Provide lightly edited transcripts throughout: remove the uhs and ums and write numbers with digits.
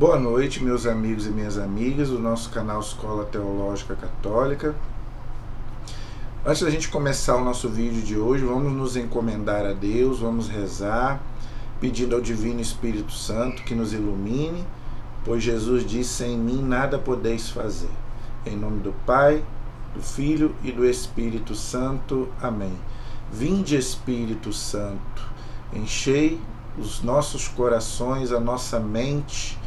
Boa noite, meus amigos e minhas amigas do nosso canal Escola Teológica Católica. Antes da gente começar o nosso vídeo de hoje, vamos nos encomendar a Deus, vamos rezar, pedindo ao Divino Espírito Santo que nos ilumine, pois Jesus disse: sem mim nada podeis fazer. Em nome do Pai, do Filho e do Espírito Santo. Amém. Vinde, Espírito Santo, enchei os nossos corações, a nossa mente,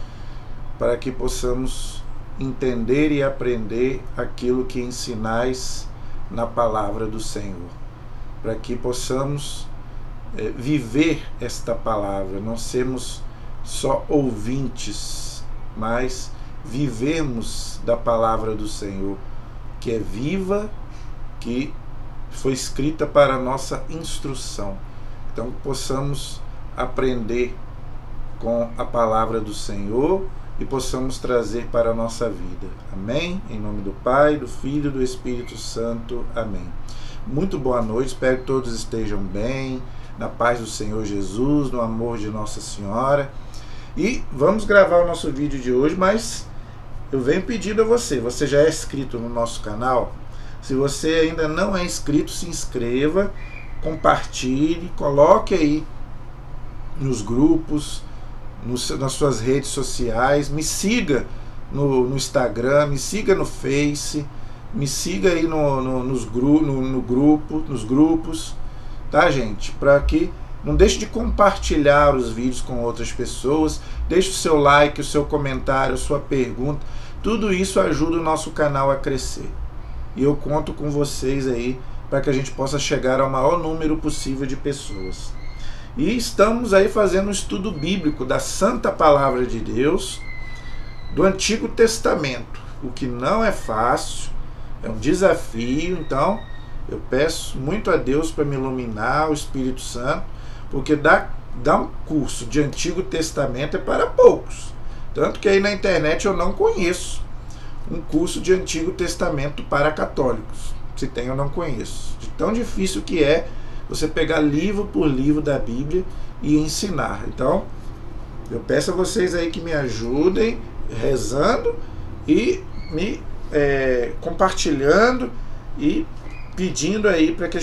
para que possamos entender e aprender aquilo que ensinais na palavra do Senhor, para que possamos viver esta palavra, não sermos só ouvintes, mas vivermos da palavra do Senhor, que é viva, que foi escrita para a nossa instrução. Então, possamos aprender com a palavra do Senhor e possamos trazer para a nossa vida. Amém? Em nome do Pai, do Filho e do Espírito Santo. Amém. Muito boa noite, espero que todos estejam bem, na paz do Senhor Jesus, no amor de Nossa Senhora. E vamos gravar o nosso vídeo de hoje, mas eu venho pedindo a você já é inscrito no nosso canal? Se você ainda não é inscrito, se inscreva, compartilhe, coloque aí nos grupos, nas suas redes sociais, me siga no Instagram, me siga no Face, me siga aí nos grupos, tá, gente? Para que não deixe de compartilhar os vídeos com outras pessoas, deixe o seu like, o seu comentário, a sua pergunta, tudo isso ajuda o nosso canal a crescer. E eu conto com vocês aí para que a gente possa chegar ao maior número possível de pessoas. E estamos aí fazendo um estudo bíblico da Santa Palavra de Deus, do Antigo Testamento, o que não é fácil, é um desafio. Então eu peço muito a Deus para me iluminar, o Espírito Santo, porque dar um curso de Antigo Testamento é para poucos, tanto que aí na internet eu não conheço um curso de Antigo Testamento para católicos. Se tem, eu não conheço. De tão difícil que é você pegar livro por livro da Bíblia e ensinar. Então, eu peço a vocês aí que me ajudem rezando e me compartilhando e pedindo aí para que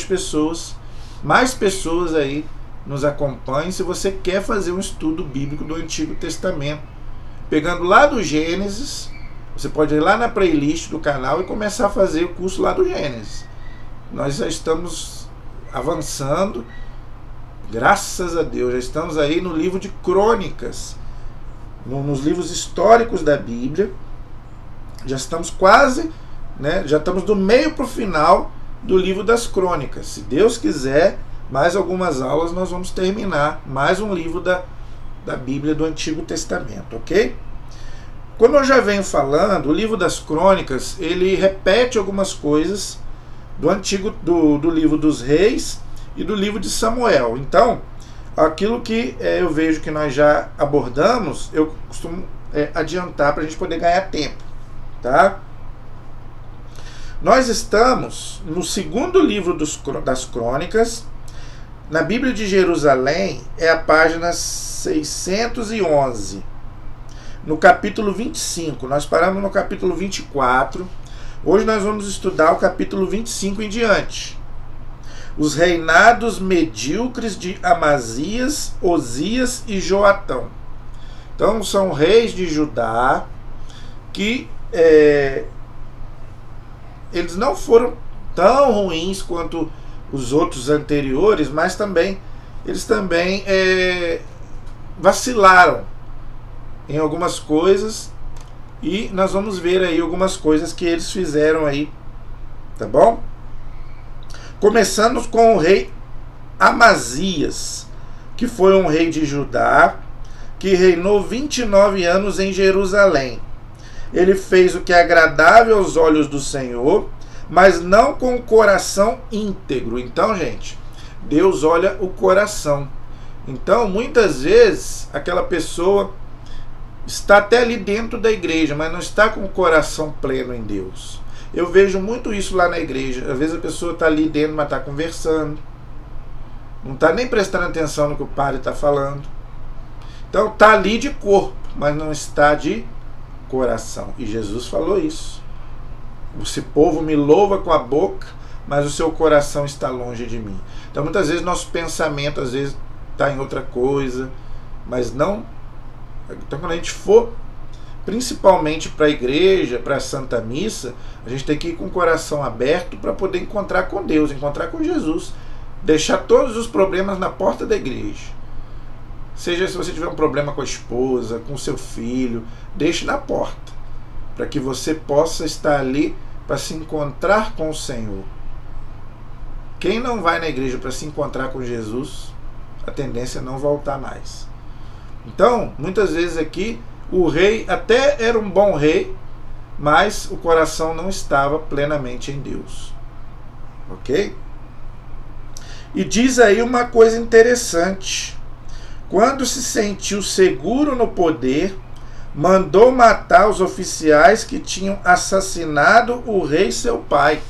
mais pessoas aí nos acompanhem. Se você quer fazer um estudo bíblico do Antigo Testamento, pegando lá do Gênesis, você pode ir lá na playlist do canal e começar a fazer o curso lá do Gênesis. Nós já estamos avançando, graças a Deus, já estamos aí no livro de Crônicas, nos livros históricos da Bíblia. Já estamos quase, já estamos do meio para o final do livro das Crônicas. Se Deus quiser, mais algumas aulas nós vamos terminar mais um livro da Bíblia do Antigo Testamento, ok? Como eu já venho falando, o livro das Crônicas, ele repete algumas coisas do livro dos Reis e do livro de Samuel. Então, aquilo que eu vejo que nós já abordamos, eu costumo adiantar para a gente poder ganhar tempo, tá? Nós estamos no segundo livro das Crônicas. Na Bíblia de Jerusalém é a página 611. No capítulo 25, nós paramos no capítulo 24. Hoje nós vamos estudar o capítulo 25 em diante. Os reinados medíocres de Amazias, Osias e Joatão. Então são reis de Judá que eles não foram tão ruins quanto os outros anteriores, mas eles também vacilaram em algumas coisas, e nós vamos ver aí algumas coisas que eles fizeram aí, tá bom? Começando com o rei Amazias, que foi um rei de Judá, que reinou 29 anos em Jerusalém. Ele fez o que é agradável aos olhos do Senhor, mas não com o coração íntegro. Então, gente, Deus olha o coração. Então, muitas vezes, aquela pessoa está até ali dentro da igreja, mas não está com o coração pleno em Deus. Eu vejo muito isso lá na igreja. Às vezes a pessoa está ali dentro, mas está conversando, não está nem prestando atenção no que o padre está falando. Então está ali de corpo, mas não está de coração. E Jesus falou isso. Esse povo me louva com a boca, mas o seu coração está longe de mim. Então muitas vezes nosso pensamento às vezes está em outra coisa, mas não. Então quando a gente for principalmente para a igreja, para a Santa Missa, a gente tem que ir com o coração aberto para poder encontrar com Deus, encontrar com Jesus. Deixar todos os problemas na porta da igreja. Seja se você tiver um problema com a esposa, com o seu filho, deixe na porta, para que você possa estar ali para se encontrar com o Senhor. Quem não vai na igreja para se encontrar com Jesus, a tendência é não voltar mais. Então, muitas vezes aqui, o rei até era um bom rei, mas o coração não estava plenamente em Deus. Ok? E diz aí uma coisa interessante. Quando se sentiu seguro no poder, mandou matar os oficiais que tinham assassinado o rei seu pai.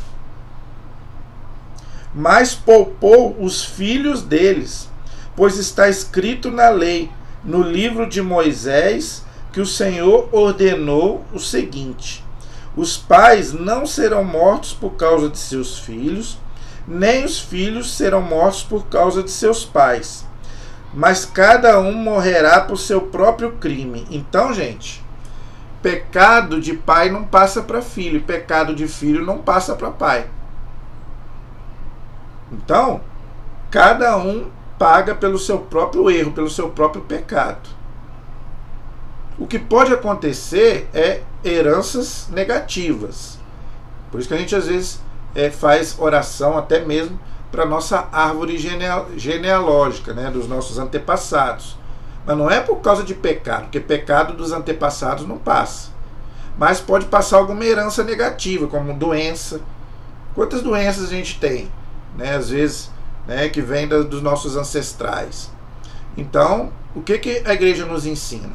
Mas poupou os filhos deles, pois está escrito na lei, no livro de Moisés, que o Senhor ordenou o seguinte: os pais não serão mortos por causa de seus filhos, nem os filhos serão mortos por causa de seus pais, mas cada um morrerá por seu próprio crime. Então, gente, pecado de pai não passa para filho, pecado de filho não passa para pai. Então, cada um paga pelo seu próprio erro, pelo seu próprio pecado. O que pode acontecer é heranças negativas. Por isso que a gente às vezes faz oração até mesmo para a nossa árvore genealógica, né, dos nossos antepassados. Mas não é por causa de pecado, porque pecado dos antepassados não passa. Mas pode passar alguma herança negativa, como doença. Quantas doenças a gente tem, né, às vezes, né, que vem dos nossos ancestrais. Então, o que a igreja nos ensina?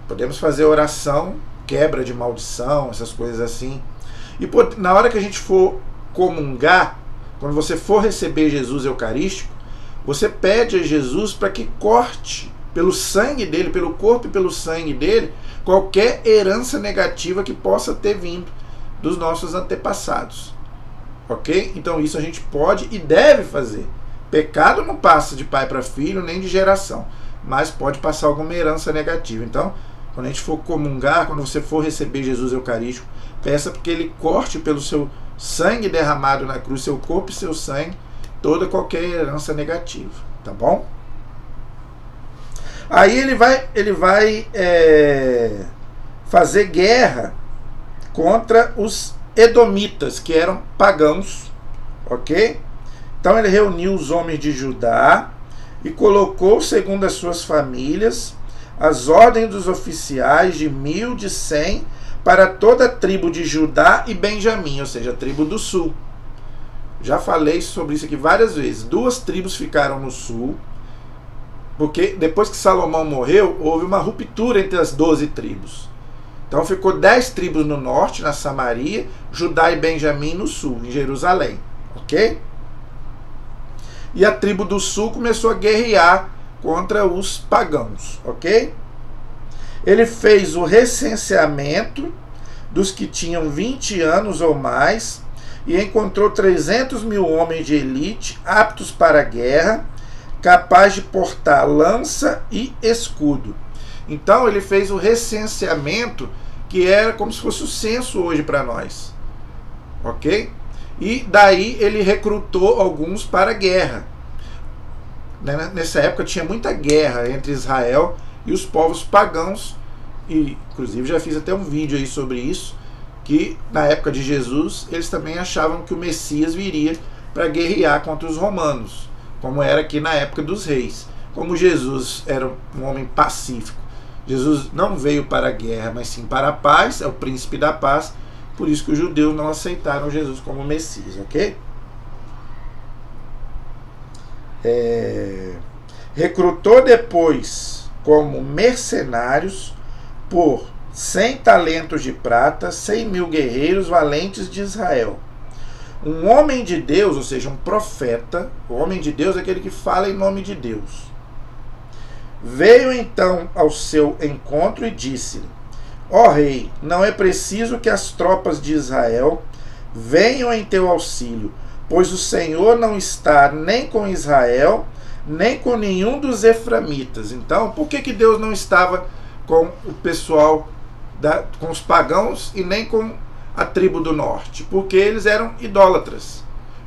Podemos fazer oração, quebra de maldição, essas coisas assim. E na hora que a gente for comungar, quando você for receber Jesus Eucarístico, você pede a Jesus para que corte pelo sangue dele, pelo corpo e pelo sangue dele, qualquer herança negativa que possa ter vindo dos nossos antepassados. Ok? Então isso a gente pode e deve fazer. Pecado não passa de pai para filho, nem de geração, mas pode passar alguma herança negativa. Então, quando a gente for comungar, quando você for receber Jesus Eucarístico, peça porque ele corte pelo seu sangue derramado na cruz, seu corpo e seu sangue, toda qualquer herança negativa, tá bom? Aí ele vai fazer guerra contra os edomitas, que eram pagãos, ok? Então ele reuniu os homens de Judá e colocou, segundo as suas famílias, as ordens dos oficiais de 1000, de 100, para toda a tribo de Judá e Benjamim, ou seja, a tribo do sul. Já falei sobre isso aqui várias vezes. 2 tribos ficaram no sul, porque depois que Salomão morreu, houve uma ruptura entre as 12 tribos. Então ficou 10 tribos no norte, na Samaria, Judá e Benjamim no sul, em Jerusalém. Ok? E a tribo do sul começou a guerrear contra os pagãos. Ok? Ele fez o recenseamento dos que tinham 20 anos ou mais e encontrou 300.000 homens de elite aptos para a guerra, capazes de portar lança e escudo. Então ele fez o recenseamento, que era como se fosse o censo hoje para nós. Ok? E daí ele recrutou alguns para a guerra. Nessa época tinha muita guerra entre Israel e os povos pagãos, e inclusive já fiz até um vídeo aí sobre isso, que na época de Jesus eles também achavam que o Messias viria para guerrear contra os romanos, como era aqui na época dos reis. Como Jesus era um homem pacífico, Jesus não veio para a guerra, mas sim para a paz, é o príncipe da paz, por isso que os judeus não aceitaram Jesus como Messias, ok? Recrutou depois como mercenários por 100 talentos de prata, 100.000 guerreiros valentes de Israel. Um homem de Deus, ou seja, um profeta, o homem de Deus é aquele que fala em nome de Deus. Veio então ao seu encontro e disse-lhe: Ó rei, não é preciso que as tropas de Israel venham em teu auxílio, pois o Senhor não está nem com Israel, nem com nenhum dos eframitas. Então, por que Deus não estava com o pessoal, com os pagãos e nem com a tribo do norte? Porque eles eram idólatras.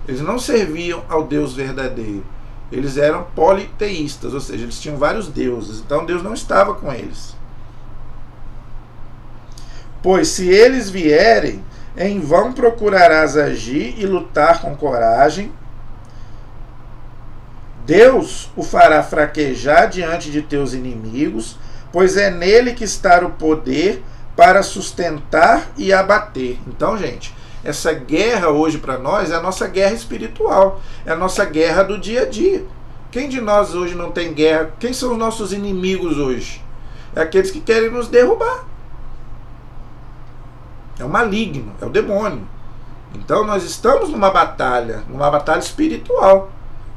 Eles não serviam ao Deus verdadeiro. Eles eram politeístas, ou seja, eles tinham vários deuses. Então Deus não estava com eles. Pois se eles vierem, em vão procurarás agir e lutar com coragem. Deus o fará fraquejar diante de teus inimigos, pois é nele que está o poder para sustentar e abater. Então, gente, essa guerra hoje para nós é a nossa guerra espiritual, é a nossa guerra do dia a dia. Quem de nós hoje não tem guerra? Quem são os nossos inimigos hoje? É aqueles que querem nos derrubar. É o maligno, é o demônio. Então nós estamos numa batalha espiritual.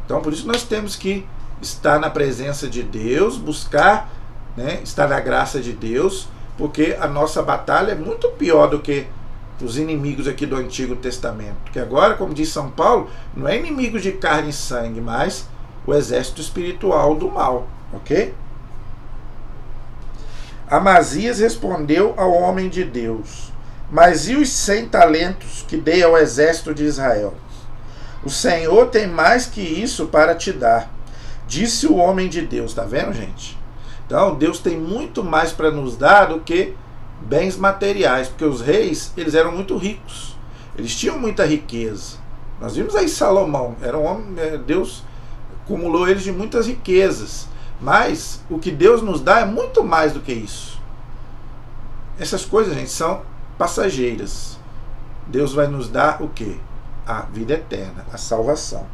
Então por isso nós temos que estar na presença de Deus, buscar, né, estar na graça de Deus, porque a nossa batalha é muito pior do que os inimigos aqui do Antigo Testamento. Porque agora, como diz São Paulo, não é inimigo de carne e sangue, mas o exército espiritual do mal, ok? Amazias respondeu ao homem de Deus: Mas e os 100 talentos que dei ao exército de Israel? O Senhor tem mais que isso para te dar, disse o homem de Deus. Está vendo, gente? Então Deus tem muito mais para nos dar do que bens materiais, porque os reis, eles eram muito ricos, eles tinham muita riqueza. Nós vimos aí Salomão, era um homem, Deus acumulou eles de muitas riquezas, mas o que Deus nos dá é muito mais do que isso. Essas coisas, gente, são passageiras. Deus vai nos dar o quê? A vida eterna, a salvação.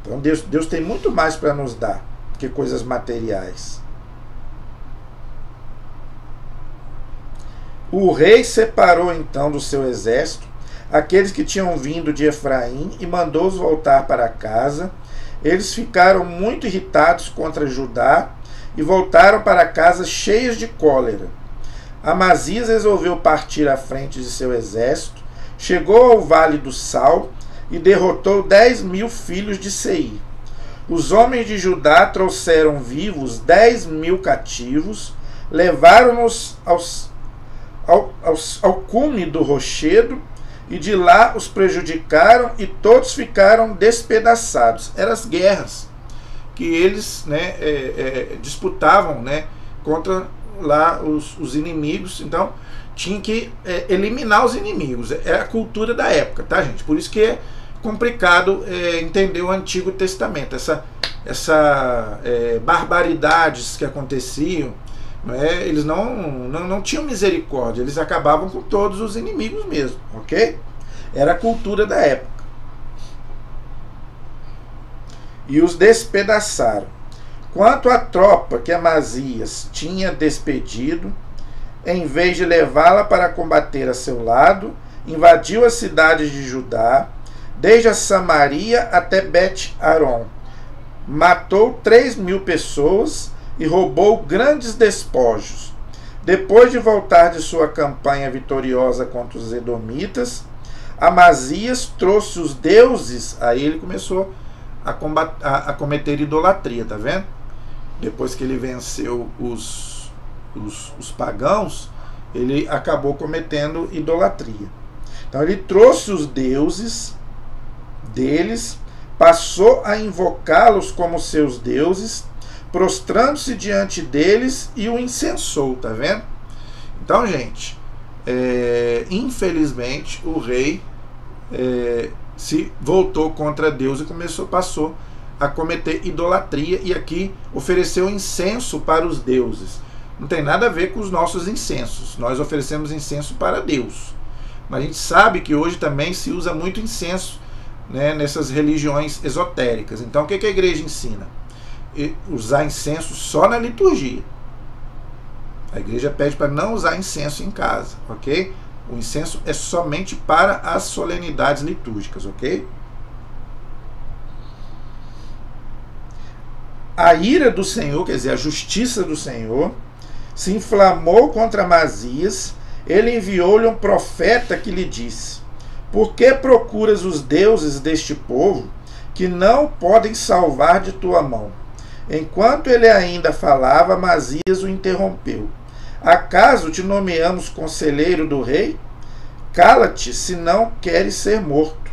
Então Deus tem muito mais para nos dar que coisas materiais. O rei separou então do seu exército aqueles que tinham vindo de Efraim e mandou-os voltar para casa. Eles ficaram muito irritados contra Judá e voltaram para casa cheios de cólera. Amazias resolveu partir à frente de seu exército, chegou ao vale do Sal e derrotou 10.000 filhos de Seir. Os homens de Judá trouxeram vivos 10.000 cativos, levaram-nos ao cume do rochedo e de lá os prejudicaram e todos ficaram despedaçados. Eram as guerras que eles, né, disputavam, né, contra lá os inimigos. Então tinha que eliminar os inimigos. É a cultura da época, tá, gente? Por isso que é complicado entender o Antigo Testamento. Essa barbaridades que aconteciam, né, eles não tinham misericórdia, eles acabavam com todos os inimigos mesmo, ok? Era a cultura da época. E os despedaçaram. Quanto à tropa que Amazias tinha despedido, em vez de levá-la para combater a seu lado, invadiu as cidades de Judá, desde a Samaria até Bet-Aron. Matou 3.000 pessoas e roubou grandes despojos. Depois de voltar de sua campanha vitoriosa contra os edomitas, Amazias trouxe os deuses. Aí ele começou a cometer idolatria, tá vendo? Depois que ele venceu os pagãos, ele acabou cometendo idolatria. Então ele trouxe os deuses deles, passou a invocá-los como seus deuses, prostrando-se diante deles e o incensou, tá vendo? Então, gente, infelizmente o rei se voltou contra Deus e passou a cometer idolatria, e aqui ofereceu incenso para os deuses. Não tem nada a ver com os nossos incensos. Nós oferecemos incenso para Deus, mas a gente sabe que hoje também se usa muito incenso, né, nessas religiões esotéricas. Então o que a igreja ensina? Usar incenso só na liturgia. A igreja pede para não usar incenso em casa, ok? O incenso é somente para as solenidades litúrgicas, ok? a ira do Senhor, quer dizer, a justiça do Senhor, se inflamou contra Amazias. Ele enviou-lhe um profeta que lhe disse: por que procuras os deuses deste povo, que não podem salvar de tua mão? Enquanto ele ainda falava, Amazias o interrompeu: acaso te nomeamos conselheiro do rei? Cala-te, se não queres ser morto.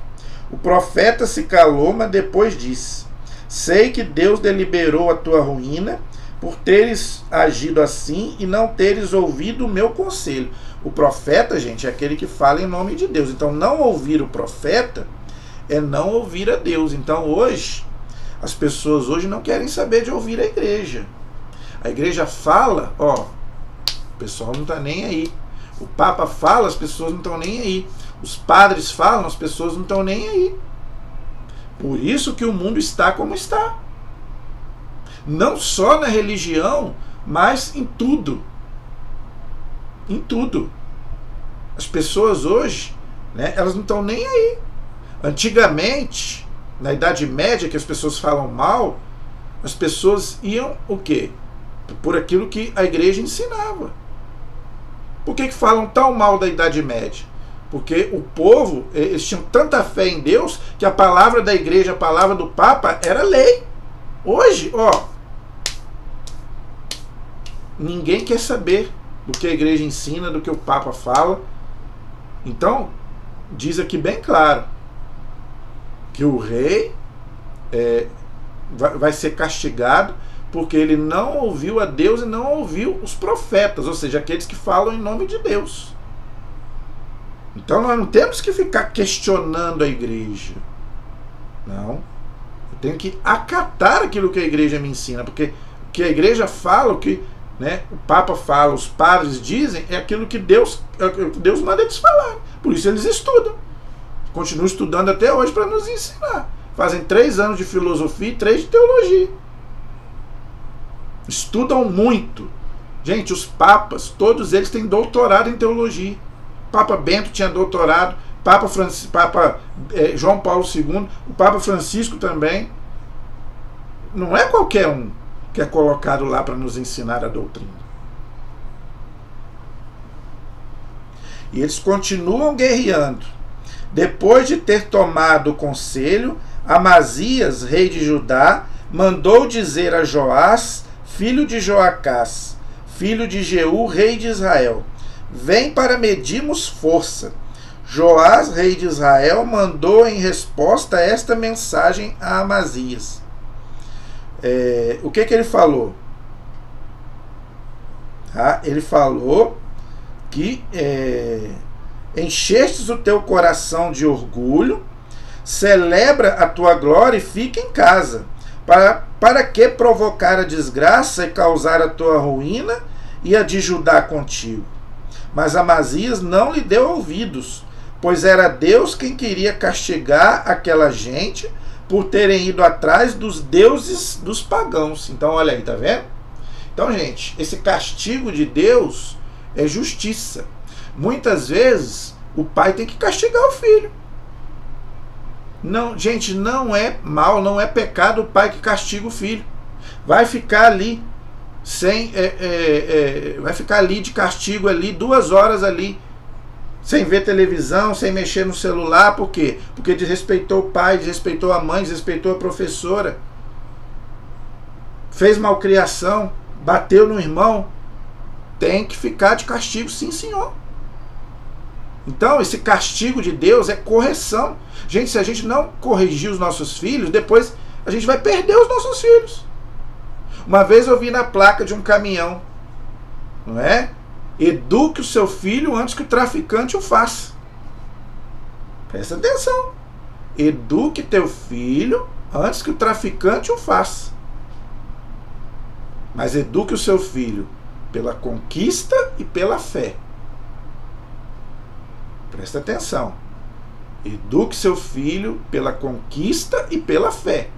O profeta se calou, mas depois disse: sei que Deus deliberou a tua ruína por teres agido assim e não teres ouvido o meu conselho. O profeta, gente, é aquele que fala em nome de Deus. Então, não ouvir o profeta é não ouvir a Deus. Então, hoje, as pessoas hoje não querem saber de ouvir a igreja. A igreja fala, ó, o pessoal não está nem aí. O Papa fala, as pessoas não estão nem aí. Os padres falam, as pessoas não estão nem aí. Por isso que o mundo está como está. Não só na religião, mas em tudo. Em tudo. As pessoas hoje, né, elas não estão nem aí. Antigamente, na Idade Média, que as pessoas falam mal, as pessoas iam o quê? Por aquilo que a igreja ensinava. Por que falam tão mal da Idade Média? Porque o povo, eles tinham tanta fé em Deus que a palavra da igreja, a palavra do Papa era lei. Hoje, ó, ninguém quer saber do que a igreja ensina, do que o Papa fala. Então, diz aqui bem claro que o rei vai ser castigado porque ele não ouviu a Deus e não ouviu os profetas, ou seja, aqueles que falam em nome de Deus. Então nós não temos que ficar questionando a igreja. Não. Eu tenho que acatar aquilo que a igreja me ensina, porque o que a igreja fala, o que, né, o Papa fala, os padres dizem, é aquilo que Deus manda eles falar. Por isso eles estudam. Continuam estudando até hoje para nos ensinar. Fazem 3 anos de filosofia e 3 de teologia. Estudam muito. Gente, os papas, todos eles têm doutorado em teologia. Papa Bento tinha doutorado, Papa João Paulo II, o Papa Francisco também. Não é qualquer um que é colocado lá para nos ensinar a doutrina. E eles continuam guerreando. Depois de ter tomado o conselho, Amazias, rei de Judá, mandou dizer a Joás, filho de Joacás, filho de Jeú, rei de Israel: vem para medirmos força. Joás, rei de Israel, mandou em resposta esta mensagem a Amazias. O que ele falou? Ele falou que enchestes o teu coração de orgulho, celebra a tua glória e fica em casa. Para que provocar a desgraça e causar a tua ruína e a de Judá contigo? Mas Amazias não lhe deu ouvidos, pois era Deus quem queria castigar aquela gente por terem ido atrás dos deuses dos pagãos. Então, olha aí, tá vendo? Então, gente, esse castigo de Deus é justiça. Muitas vezes, o pai tem que castigar o filho. Não, gente, não é mal, não é pecado o pai que castiga o filho. Vai ficar ali vai ficar ali de castigo ali 2 horas ali, sem ver televisão, sem mexer no celular. Por quê? Porque desrespeitou o pai, desrespeitou a mãe, desrespeitou a professora, fez malcriação, bateu no irmão. Tem que ficar de castigo, sim, senhor. Então, esse castigo de Deus é correção. Gente, se a gente não corrigir os nossos filhos, depois a gente vai perder os nossos filhos. Uma vez eu vi na placa de um caminhão, não é? Eduque o seu filho antes que o traficante o faça. Presta atenção. Eduque teu filho antes que o traficante o faça. Mas eduque o seu filho pela conquista e pela fé. Presta atenção. Eduque seu filho pela conquista e pela fé.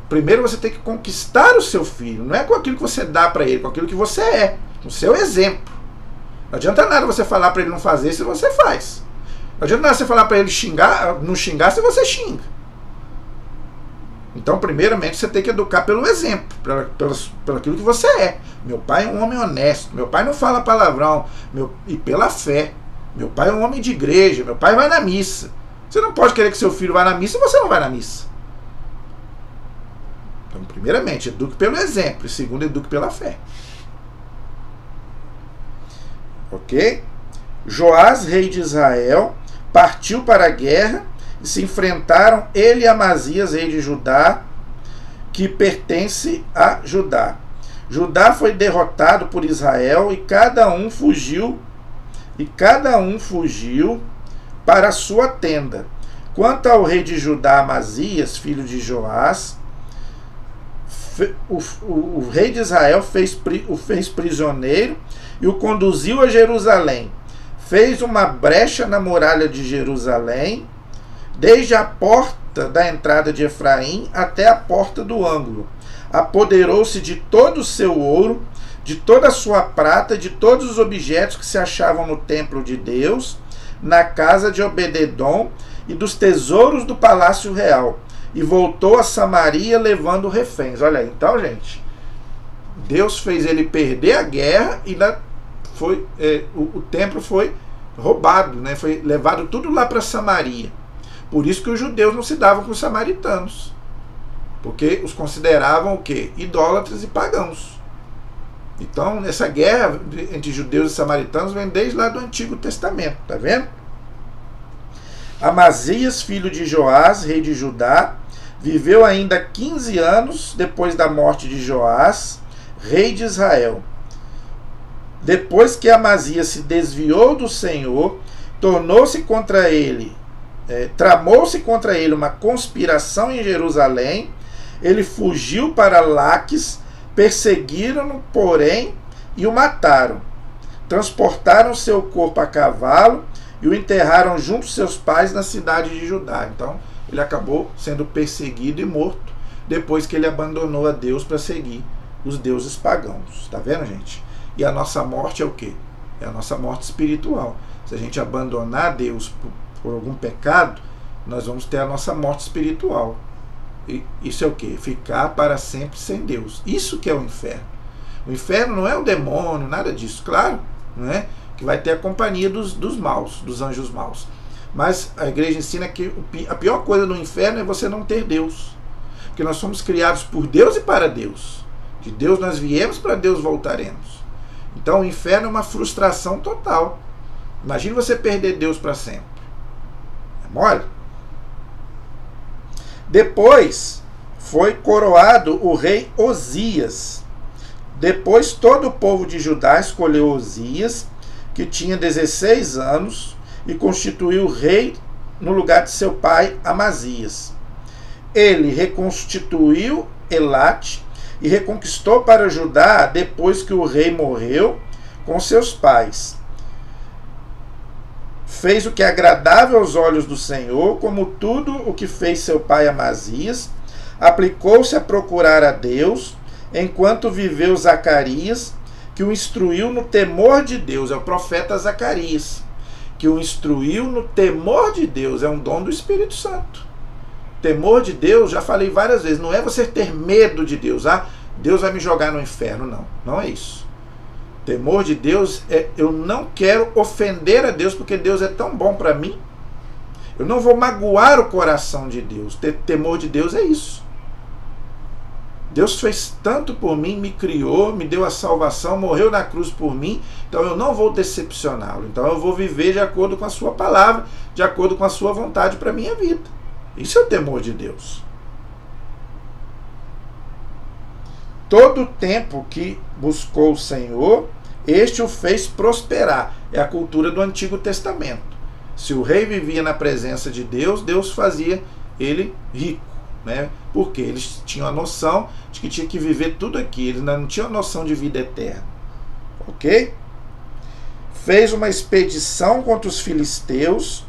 Primeiro você tem que conquistar o seu filho. Não é com aquilo que você dá para ele, com aquilo que você é, com o seu exemplo. Não adianta nada você falar para ele não fazer se você faz. Não adianta nada você falar para ele xingar, não xingar se você xinga. Então, primeiramente, você tem que educar pelo exemplo, pelo aquilo que você é. Meu pai é um homem honesto, meu pai não fala palavrão, e pela fé. Meu pai é um homem de igreja, meu pai vai na missa. Você não pode querer que seu filho vá na missa e você não vai na missa. Então, primeiramente, eduque pelo exemplo, e segundo, eduque pela fé. Ok? Joás, rei de Israel, partiu para a guerra e se enfrentaram ele e Amazias, rei de Judá, que pertence a Judá. Judá foi derrotado por Israel e cada um fugiu para a sua tenda. Quanto ao rei de Judá, Amazias, filho de Joás, o rei de Israel o fez prisioneiro e o conduziu a Jerusalém. Fez uma brecha na muralha de Jerusalém, desde a porta da entrada de Efraim até a porta do ângulo. Apoderou-se de todo o seu ouro, de toda a sua prata, de todos os objetos que se achavam no templo de Deus, na casa de Obededom e dos tesouros do palácio real. E voltou a Samaria levando reféns. Olha aí, então, gente, Deus fez ele perder a guerra e o templo foi roubado, né? Foi levado tudo lá para Samaria. Por isso que os judeus não se davam com os samaritanos, porque os consideravam o quê? Idólatras e pagãos. Então, essa guerra entre judeus e samaritanos vem desde lá do Antigo Testamento, tá vendo? Amazias, filho de Joás, rei de Judá, viveu ainda 15 anos depois da morte de Joás, rei de Israel. Depois que Amazias se desviou do Senhor, tramou-se contra ele uma conspiração em Jerusalém. Ele fugiu para Laques, perseguiram-no, porém, e o mataram. Transportaram seu corpo a cavalo e o enterraram junto aos seus pais na cidade de Judá. Então, ele acabou sendo perseguido e morto depois que ele abandonou a Deus para seguir os deuses pagãos. Tá vendo, gente? E a nossa morte é o quê? É a nossa morte espiritual. Se a gente abandonar Deus por algum pecado, nós vamos ter a nossa morte espiritual. E isso é o quê? Ficar para sempre sem Deus. Isso que é o inferno. O inferno não é o demônio, nada disso. Claro, não é? Que vai ter a companhia dos maus, dos anjos maus. Mas a igreja ensina que a pior coisa do inferno é você não ter Deus. Porque nós somos criados por Deus e para Deus. De Deus nós viemos, para Deus voltaremos. Então o inferno é uma frustração total. Imagine você perder Deus para sempre. É mole? Depois foi coroado o rei Osias. Depois todo o povo de Judá escolheu Osias, que tinha 16 anos, e constituiu rei no lugar de seu pai Amazias. Ele reconstituiu Elate e reconquistou para Judá depois que o rei morreu com seus pais. Fez o que é agradável aos olhos do Senhor, como tudo o que fez seu pai Amazias. Aplicou-se a procurar a Deus, enquanto viveu Zacarias, que o instruiu no temor de Deus. É o profeta Zacarias, que o instruiu no temor de Deus. É um dom do Espírito Santo. Temor de Deus, já falei várias vezes, não é você ter medo de Deus. Ah, Deus vai me jogar no inferno. Não, não é isso. Temor de Deus é eu não quero ofender a Deus porque Deus é tão bom para mim. Eu não vou magoar o coração de Deus. Ter temor de Deus é isso. Deus fez tanto por mim, me criou, me deu a salvação, morreu na cruz por mim, então eu não vou decepcioná-lo. Então eu vou viver de acordo com a sua palavra, de acordo com a sua vontade para a minha vida. Isso é o temor de Deus. Todo o tempo que buscou o Senhor, este o fez prosperar. É a cultura do Antigo Testamento. Se o rei vivia na presença de Deus, Deus fazia ele rico, né? Porque eles tinham a noção de que tinha que viver tudo aqui. Eles não tinham a noção de vida eterna. Ok? Fez uma expedição contra os filisteus,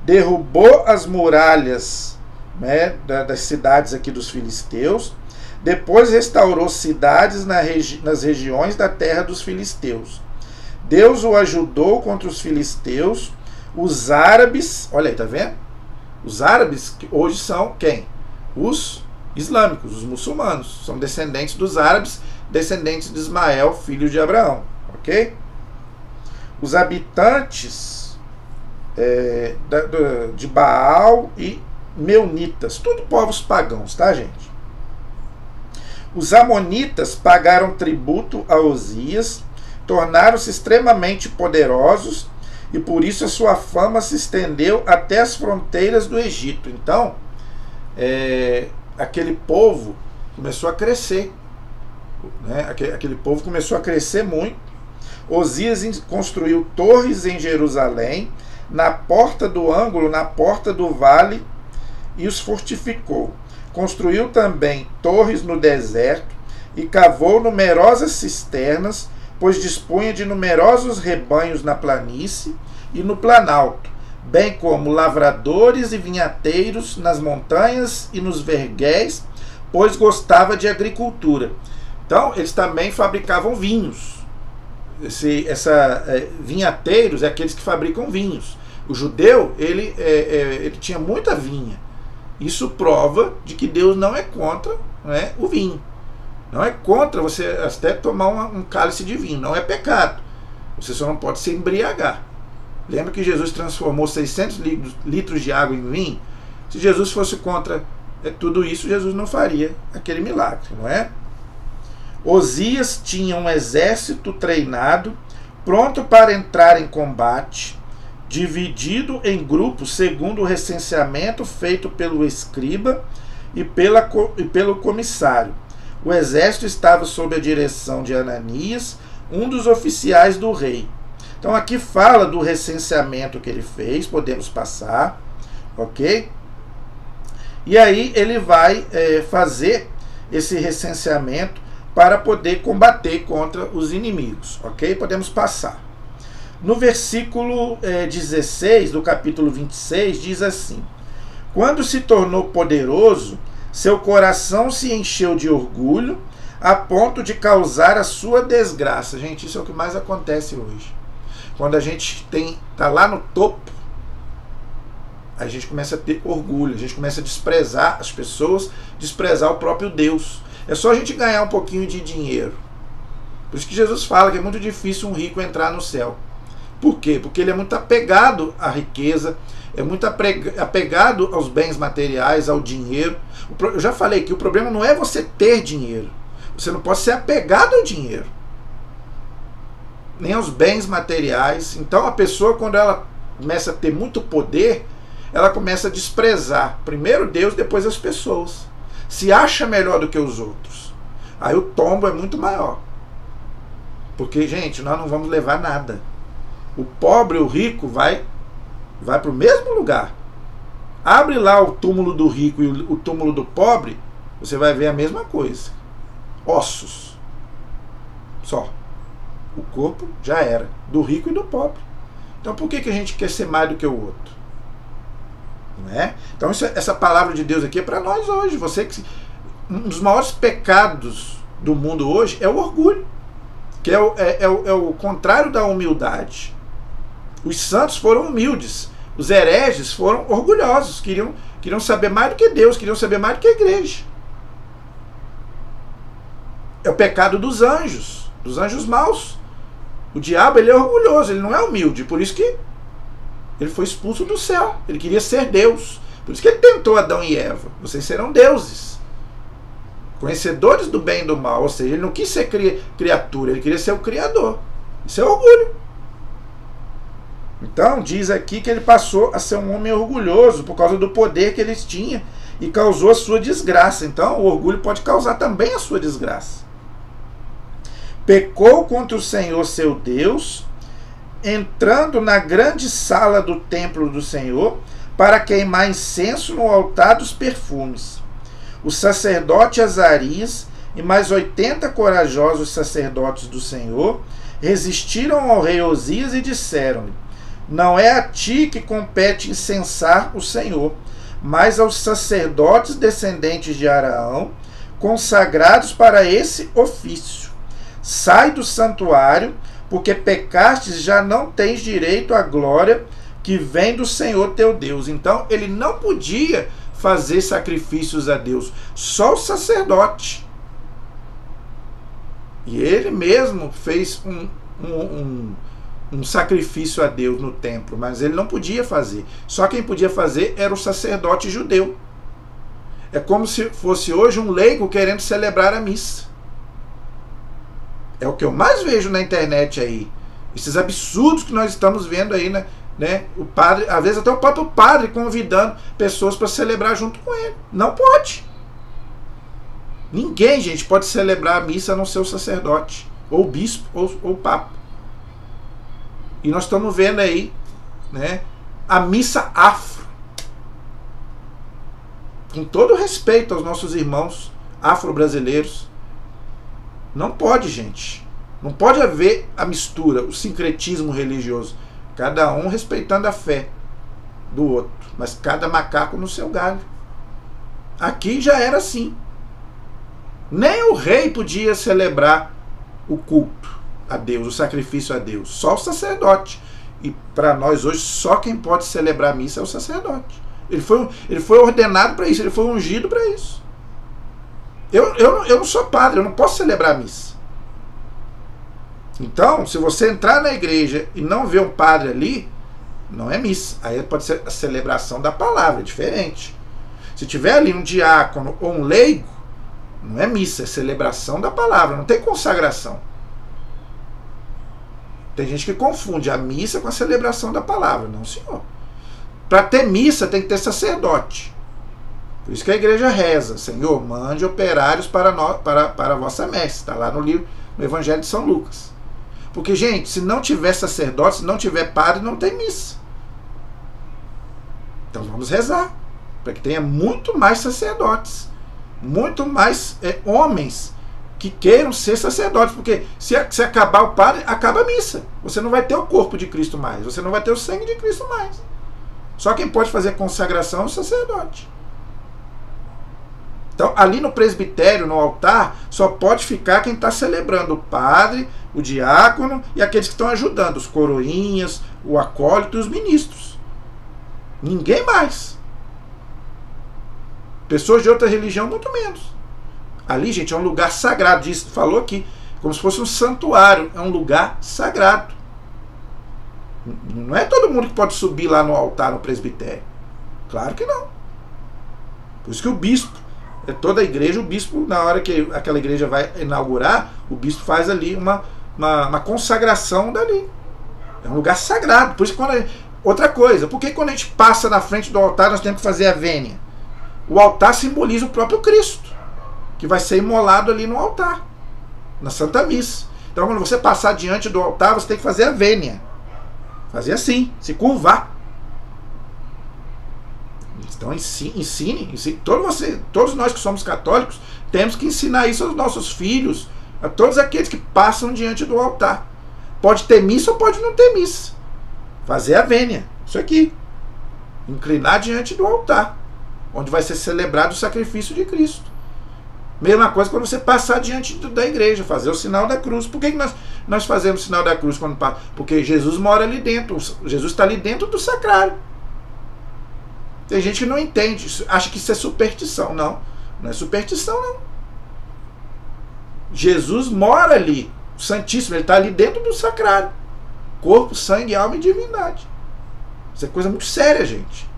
derrubou as muralhas, né, das cidades aqui dos filisteus. Depois restaurou cidades nas regiões da terra dos filisteus. Deus o ajudou contra os filisteus. Os árabes, olha aí, tá vendo? Os árabes que hoje são quem? Os islâmicos, os muçulmanos. São descendentes dos árabes, descendentes de Ismael, filho de Abraão. Ok? Os habitantes de Baal e Meunitas, tudo povos pagãos, tá, gente? Os amonitas pagaram tributo a Osias, tornaram-se extremamente poderosos e por isso a sua fama se estendeu até as fronteiras do Egito. Então, aquele povo começou a crescer, né? Aquele povo começou a crescer muito. Osias construiu torres em Jerusalém, na porta do ângulo, na porta do vale, e os fortificou. Construiu também torres no deserto e cavou numerosas cisternas, pois dispunha de numerosos rebanhos na planície e no planalto, bem como lavradores e vinhateiros nas montanhas e nos verguéis, pois gostava de agricultura. Então, eles também fabricavam vinhos. Vinhateiros é aqueles que fabricam vinhos. O judeu, ele tinha muita vinha. Isso prova de que Deus não é contra, né, o vinho. Não é contra você até tomar um cálice de vinho. Não é pecado. Você só não pode se embriagar. Lembra que Jesus transformou 600 litros de água em vinho? Se Jesus fosse contra tudo isso, Jesus não faria aquele milagre, não é? Osias tinha um exército treinado, pronto para entrar em combate, dividido em grupos segundo o recenseamento feito pelo escriba e pelo comissário. O exército estava sob a direção de Ananias, um dos oficiais do rei. Então aqui fala do recenseamento que ele fez, podemos passar, ok? E aí ele vai fazer esse recenseamento para poder combater contra os inimigos, ok? Podemos passar. No versículo 16 do capítulo 26 diz assim: quando se tornou poderoso, seu coração se encheu de orgulho, a ponto de causar a sua desgraça. Gente, isso é o que mais acontece hoje. Quando a gente está lá no topo, a gente começa a ter orgulho, a gente começa a desprezar as pessoas, desprezar o próprio Deus. É só a gente ganhar um pouquinho de dinheiro. Por isso que Jesus fala que é muito difícil um rico entrar no céu. Por quê? Porque ele é muito apegado à riqueza, é muito apegado aos bens materiais, ao dinheiro. Eu já falei que o problema não é você ter dinheiro. Você não pode ser apegado ao dinheiro, nem aos bens materiais. Então a pessoa, quando ela começa a ter muito poder, ela começa a desprezar primeiro Deus, depois as pessoas. Se acha melhor do que os outros. Aí o tombo é muito maior. Porque, gente, nós não vamos levar nada. O pobre, o rico, vai para o mesmo lugar. Abre lá o túmulo do rico e o túmulo do pobre, você vai ver a mesma coisa. Ossos. Só. O corpo já era. Do rico e do pobre. Então por que a gente quer ser mais do que o outro? Não é? Então essa palavra de Deus aqui é para nós hoje. Um dos maiores pecados do mundo hoje é o orgulho, que é o contrário da humildade. Os santos foram humildes, os hereges foram orgulhosos, queriam saber mais do que Deus, queriam saber mais do que a igreja. É o pecado dos anjos maus. O diabo, ele é orgulhoso, ele não é humilde, por isso que ele foi expulso do céu. Ele queria ser Deus. Por isso que ele tentou Adão e Eva. Vocês serão deuses, conhecedores do bem e do mal. Ou seja, ele não quis ser criatura, ele queria ser o Criador. Isso é orgulho. Então, diz aqui que ele passou a ser um homem orgulhoso por causa do poder que eles tinham e causou a sua desgraça. Então, o orgulho pode causar também a sua desgraça. Pecou contra o Senhor seu Deus, entrando na grande sala do templo do Senhor para queimar incenso no altar dos perfumes. O sacerdote Azarias e mais 80 corajosos sacerdotes do Senhor resistiram ao rei Osias e disseram-lhe: não é a ti que compete incensar o Senhor, mas aos sacerdotes descendentes de Araão, consagrados para esse ofício. Sai do santuário, porque pecastes, já não tens direito à glória que vem do Senhor teu Deus. Então ele não podia fazer sacrifícios a Deus? Só o sacerdote. E ele mesmo fez um sacrifício a Deus no templo, mas ele não podia fazer. Só quem podia fazer era o sacerdote judeu. É como se fosse hoje um leigo querendo celebrar a missa. É o que eu mais vejo na internet aí. Esses absurdos que nós estamos vendo aí, né? O padre, às vezes até o próprio padre convidando pessoas para celebrar junto com ele. Não pode. Ninguém, gente, pode celebrar a missa a não ser o sacerdote, ou o bispo, ou o papa. E nós estamos vendo aí, né, a missa afro. Com todo respeito aos nossos irmãos afro-brasileiros, não pode, gente. Não pode haver a mistura, o sincretismo religioso. Cada um respeitando a fé do outro, mas cada macaco no seu galho. Aqui já era assim. Nem o rei podia celebrar o culto a Deus, o sacrifício a Deus. Só o sacerdote. E para nós hoje, só quem pode celebrar a missa é o sacerdote. Ele foi ordenado para isso, ele foi ungido para isso. Eu não sou padre, eu não posso celebrar a missa. Então, se você entrar na igreja e não ver um padre ali, não é missa. Aí pode ser a celebração da palavra, é diferente. Se tiver ali um diácono ou um leigo, não é missa, é celebração da palavra, não tem consagração. Tem gente que confunde a missa com a celebração da palavra. Não, senhor. Para ter missa tem que ter sacerdote. Por isso que a igreja reza: Senhor, mande operários para a vossa messe. Está lá no livro, no Evangelho de São Lucas. Porque, gente, se não tiver sacerdote, se não tiver padre, não tem missa. Então vamos rezar para que tenha muito mais sacerdotes, muito mais homens que queiram ser sacerdotes, porque se acabar o padre, acaba a missa. Você não vai ter o corpo de Cristo mais, você não vai ter o sangue de Cristo mais. Só quem pode fazer consagração é o sacerdote. Então, ali no presbitério, no altar, só pode ficar quem está celebrando: o padre, o diácono e aqueles que estão ajudando, os coroinhas, o acólito e os ministros. Ninguém mais. Pessoas de outra religião, muito menos. Ali, gente, é um lugar sagrado. Disso, falou aqui, como se fosse um santuário. É um lugar sagrado. Não é todo mundo que pode subir lá no altar, no presbitério. Claro que não. Por isso que o bispo, toda a igreja, o bispo, na hora que aquela igreja vai inaugurar, o bispo faz ali uma consagração dali. É um lugar sagrado. Por isso que outra coisa, por que quando a gente passa na frente do altar nós temos que fazer a vênia? O altar simboliza o próprio Cristo, que vai ser imolado ali no altar, na Santa Missa. Então, quando você passar diante do altar, você tem que fazer a vênia. Fazer assim, se curvar. Então, ensine. Todos nós que somos católicos, temos que ensinar isso aos nossos filhos, a todos aqueles que passam diante do altar. Pode ter missa ou pode não ter missa. Fazer a vênia. Isso aqui. Inclinar diante do altar, onde vai ser celebrado o sacrifício de Cristo. Mesma coisa quando você passar diante da igreja, fazer o sinal da cruz. Por que nós fazemos o sinal da cruz quando passa? Porque Jesus mora ali dentro. Jesus está ali dentro do sacrário. Tem gente que não entende, acha que isso é superstição. Não, não é superstição, não. Jesus mora ali, o Santíssimo, ele está ali dentro do sacrário. Corpo, sangue, alma e divindade. Isso é coisa muito séria, gente.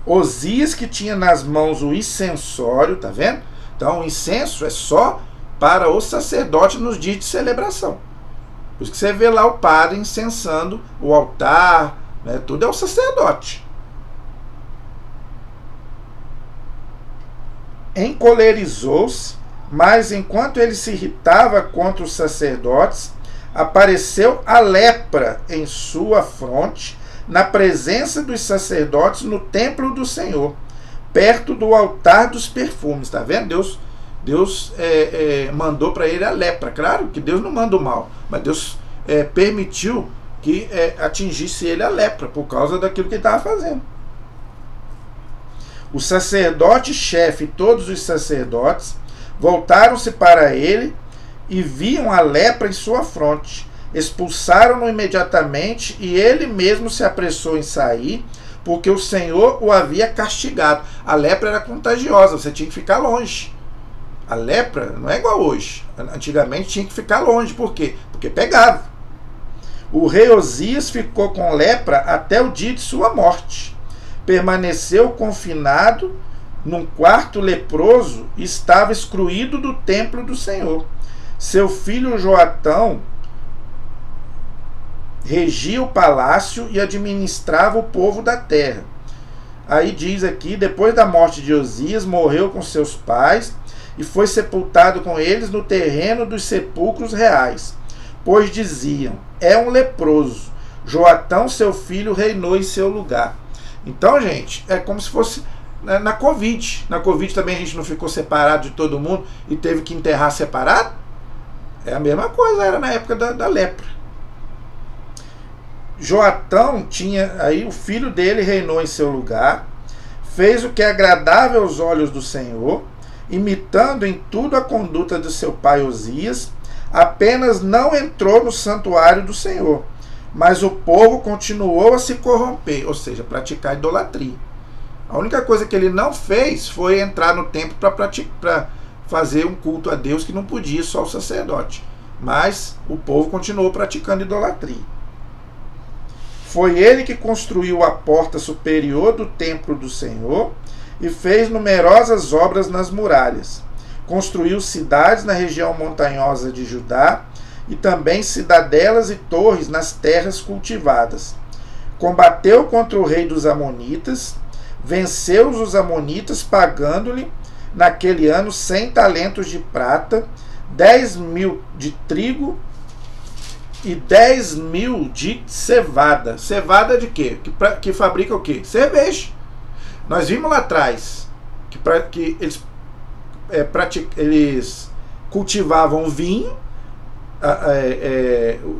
Osias, que tinha nas mãos o incensório, tá vendo? Então o incenso é só para o sacerdote nos dias de celebração. Por isso que você vê lá o padre incensando o altar, né? Tudo é o sacerdote. Encolerizou-se, mas enquanto ele se irritava contra os sacerdotes, apareceu a lepra em sua fronte, na presença dos sacerdotes no templo do Senhor, perto do altar dos perfumes. Está vendo? Deus mandou para ele a lepra. Claro que Deus não manda o mal, mas Deus permitiu que atingisse ele a lepra por causa daquilo que ele estava fazendo. O sacerdote-chefe e todos os sacerdotes voltaram-se para ele e viam a lepra em sua fronte. Expulsaram-no imediatamente e ele mesmo se apressou em sair, porque o Senhor o havia castigado. A lepra era contagiosa, você tinha que ficar longe. A lepra não é igual hoje. Antigamente tinha que ficar longe. Por quê? Porque pegava. O rei Osias ficou com lepra até o dia de sua morte. Permaneceu confinado num quarto leproso e estava excluído do templo do Senhor. Seu filho Joatão regia o palácio e administrava o povo da terra. Aí diz aqui, depois da morte de Osias, morreu com seus pais e foi sepultado com eles no terreno dos sepulcros reais, pois diziam, é um leproso. Joatão, seu filho, reinou em seu lugar. Então, gente, é como se fosse na Covid. Na Covid também a gente não ficou separado de todo mundo e teve que enterrar separado? É a mesma coisa, era na época da lepra. Joatão tinha, aí o filho dele reinou em seu lugar, fez o que é agradável aos olhos do Senhor, imitando em tudo a conduta de seu pai Osias, apenas não entrou no santuário do Senhor, mas o povo continuou a se corromper, ou seja, praticar idolatria. A única coisa que ele não fez foi entrar no templo para fazer um culto a Deus, que não podia, só o sacerdote. Mas o povo continuou praticando idolatria. Foi ele que construiu a porta superior do templo do Senhor e fez numerosas obras nas muralhas. Construiu cidades na região montanhosa de Judá e também cidadelas e torres nas terras cultivadas. Combateu contra o rei dos Amonitas, venceu os Amonitas, pagando-lhe naquele ano 100 talentos de prata, 10.000 de trigo e 10.000 de cevada. Cevada de quê? Que fabrica o quê? Cerveja. Nós vimos lá atrás que eles cultivavam vinho,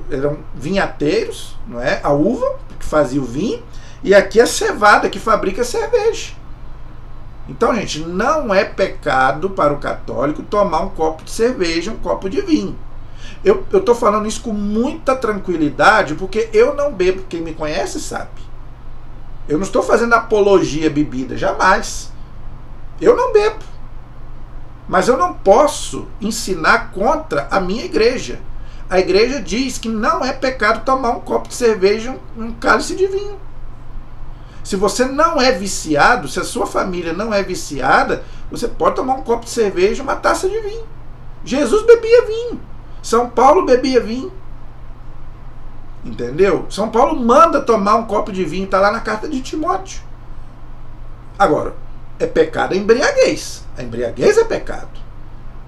eram vinhateiros, não é? A uva que fazia o vinho, e aqui a cevada que fabrica cerveja. Então, gente, não é pecado para o católico tomar um copo de cerveja, um copo de vinho. Eu estou falando isso com muita tranquilidade, porque eu não bebo. Quem me conhece sabe. Eu não estou fazendo apologia à bebida, jamais. Eu não bebo. Mas eu não posso ensinar contra a minha igreja. A igreja diz que não é pecado tomar um copo de cerveja, um cálice de vinho. Se você não é viciado, se a sua família não é viciada, você pode tomar um copo de cerveja, uma taça de vinho. Jesus bebia vinho. São Paulo bebia vinho. Entendeu? São Paulo manda tomar um copo de vinho, está lá na carta de Timóteo. Agora, é pecado a embriaguez. A embriaguez é pecado.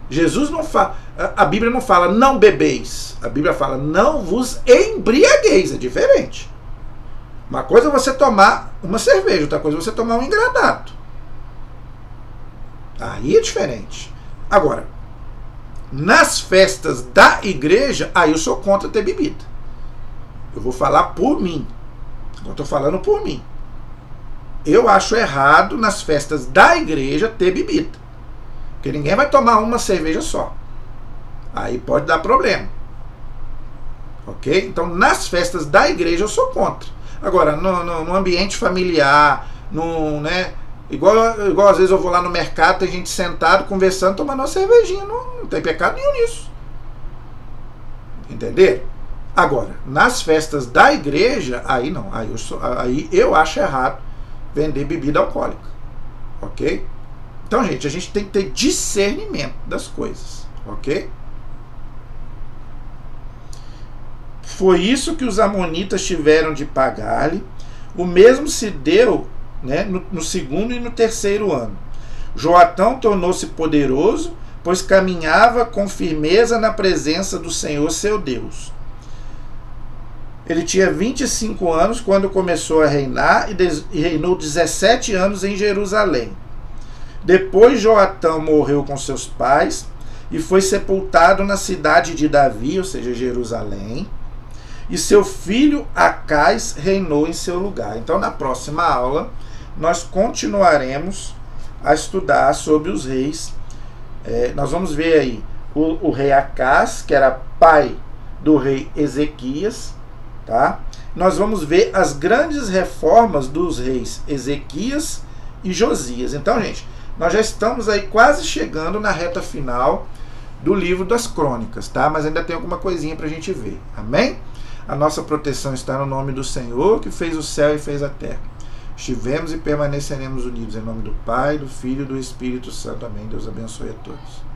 Jesus não fala, a Bíblia não fala não bebeis. A Bíblia fala não vos embriagueis. É diferente. Uma coisa é você tomar uma cerveja, outra coisa é você tomar um engradado. Aí é diferente. Agora, nas festas da igreja, aí eu sou contra ter bebida. Eu vou falar por mim. Eu estou falando por mim. Eu acho errado nas festas da igreja ter bebida. Porque ninguém vai tomar uma cerveja só. Aí pode dar problema. Ok? Então, nas festas da igreja eu sou contra. Agora, no ambiente familiar, né? Igual às vezes eu vou lá no mercado, tem gente sentado, conversando, tomando uma cervejinha. Não tem pecado nenhum nisso. Entenderam? Agora, nas festas da igreja, aí não. Aí eu acho errado vender bebida alcoólica. Ok? Então, gente, a gente tem que ter discernimento das coisas. Ok? Foi isso que os amonitas tiveram de pagar-lhe. O mesmo se deu, né, no segundo e no terceiro ano. Joatão tornou-se poderoso, pois caminhava com firmeza na presença do Senhor seu Deus. Ele tinha 25 anos quando começou a reinar e reinou 17 anos em Jerusalém. Depois Joatão morreu com seus pais e foi sepultado na cidade de Davi, ou seja, Jerusalém. E seu filho Acais reinou em seu lugar. Então, na próxima aula, nós continuaremos a estudar sobre os reis. Nós vamos ver aí o rei Acás, que era pai do rei Ezequias, tá? Nós vamos ver as grandes reformas dos reis Ezequias e Josias. Então, gente, nós já estamos aí quase chegando na reta final do livro das crônicas, tá? Mas ainda tem alguma coisinha para a gente ver, amém? A nossa proteção está no nome do Senhor, que fez o céu e fez a terra. Estivemos e permaneceremos unidos em nome do Pai, do Filho e do Espírito Santo, amém? Deus abençoe a todos.